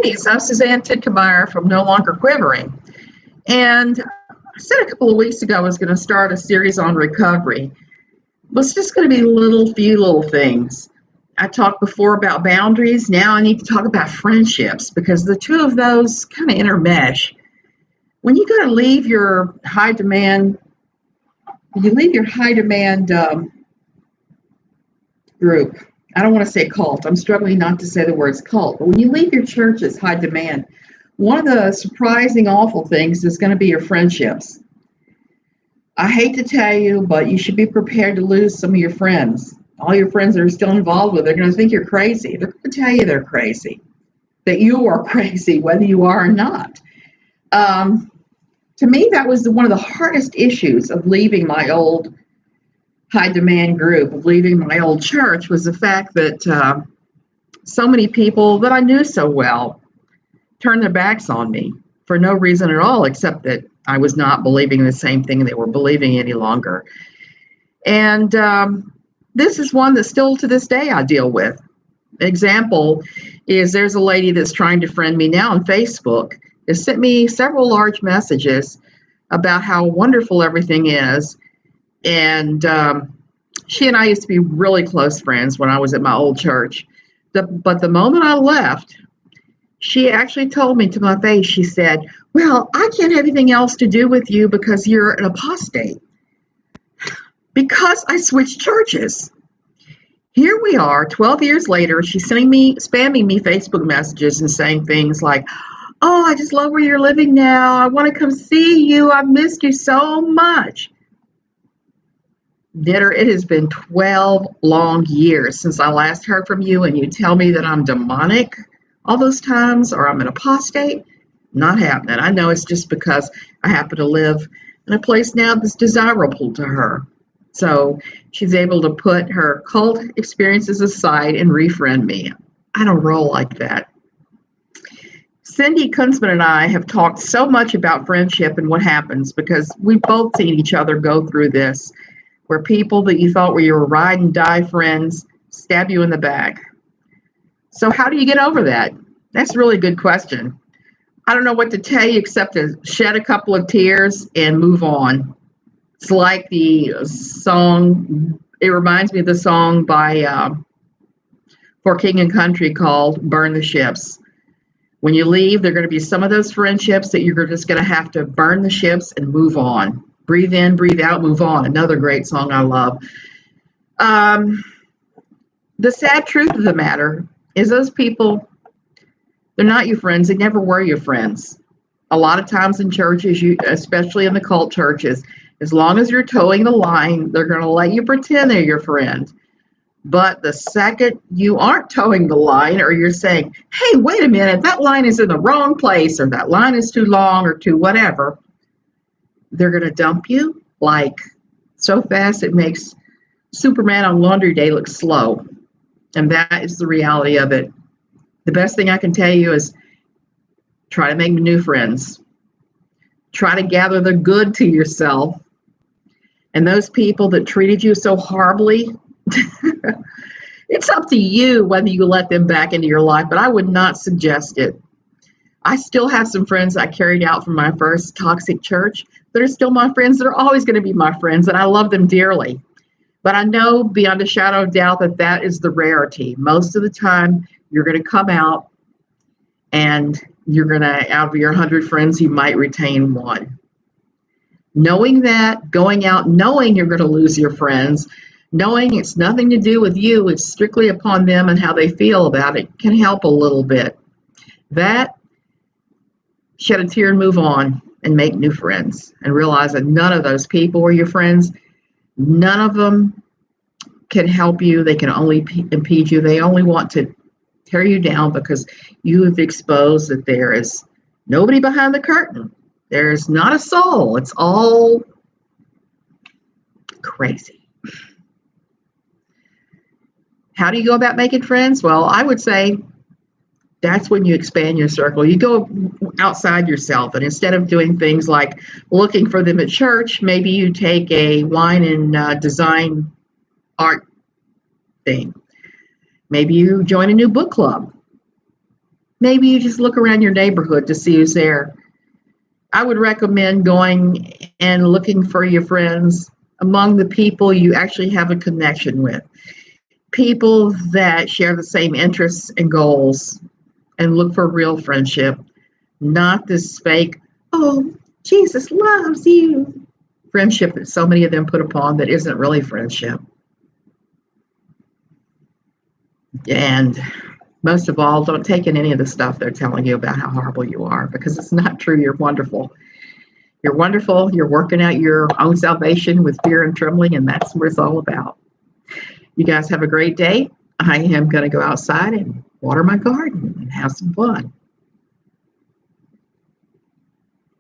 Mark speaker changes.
Speaker 1: Greetings, I'm Suzanne Titkemeyer from No Longer Quivering. And I said a couple of weeks ago I was going to start a series on recovery. It's just going to be few little things. I talked before about boundaries. Now I need to talk about friendships because the two of those kind of intermesh. When you got to leave your high demand, group. I don't want to say cult. I'm struggling not to say the words cult. But when you leave your church as high demand, one of the surprising, awful things is going to be your friendships. I hate to tell you, but you should be prepared to lose some of your friends. All your friends that are still involved with, they're going to think you're crazy. They're going to tell you they're crazy, that you are crazy, whether you are or not. To me, that was one of the hardest issues of leaving my old high demand group, of leaving my old church, was the fact that so many people that I knew so well turned their backs on me for no reason at all, except that I was not believing the same thing they were believing any longer. And this is one that still to this day I deal with. Example is there's a lady that's trying to friend me now on Facebook, has sent me several large messages about how wonderful everything is. And she and I used to be really close friends when I was at my old church. But the moment I left, she actually told me to my face, she said, well, I can't have anything else to do with you because you're an apostate. Because I switched churches. Here we are, 12 years later, she's spamming me Facebook messages and saying things like, oh, I just love where you're living now. I want to come see you. I've missed you so much. Dinner, it has been 12 long years since I last heard from you, and you tell me that I'm demonic all those times or I'm an apostate. Not happening. I know it's just because I happen to live in a place now that's desirable to her. So she's able to put her cult experiences aside and refriend me. I don't roll like that. Cindy Kunzman and I have talked so much about friendship and what happens because we've both seen each other go through this, where people that you thought were your ride and die friends stab you in the back. So how do you get over that? That's a really good question. I don't know what to tell you except to shed a couple of tears and move on. It's like the song, it reminds me of the song by For King and Country called Burn the Ships. When you leave, there are going to be some of those friendships that you're just going to have to burn the ships and move on. Breathe in, breathe out, move on. Another great song I love. The sad truth of the matter is those people, they're not your friends. They never were your friends. A lot of times in churches, especially in the cult churches, as long as you're towing the line, they're going to let you pretend they're your friend. But the second you aren't towing the line, or you're saying, hey, wait a minute, that line is in the wrong place, or that line is too long, or too whatever, they're going to dump you like so fast it makes Superman on laundry day look slow. And that is the reality of it. The best thing I can tell you is try to make new friends. Try to gather the good to yourself. And those people that treated you so horribly, it's up to you whether you let them back into your life, but I would not suggest it. I still have some friends I carried out from my first toxic church that are still my friends, that are always going to be my friends, and I love them dearly. But I know beyond a shadow of doubt that that is the rarity. Most of the time, you're going to come out and you're going to, out of your 100 friends, you might retain one. Knowing that, going out, knowing you're going to lose your friends, knowing it's nothing to do with you, it's strictly upon them and how they feel about it, can help a little bit. That, shed a tear and move on and make new friends and realize that none of those people were your friends. None of them can help you. They can only impede you. They only want to tear you down because you have exposed that there is nobody behind the curtain. There's not a soul. It's all crazy. How do you go about making friends? Well, I would say that's when you expand your circle. You go outside yourself, and instead of doing things like looking for them at church, maybe you take a wine and design art thing. Maybe you join a new book club. Maybe you just look around your neighborhood to see who's there. I would recommend going and looking for your friends among the people you actually have a connection with, people that share the same interests and goals, and look for real friendship, not this fake, oh, Jesus loves you friendship that so many of them put upon that isn't really friendship. And most of all, don't take in any of the stuff they're telling you about how horrible you are, because it's not true. You're wonderful. You're wonderful. You're working out your own salvation with fear and trembling, and that's what it's all about. You guys have a great day. I am going to go outside and water my garden and have some fun.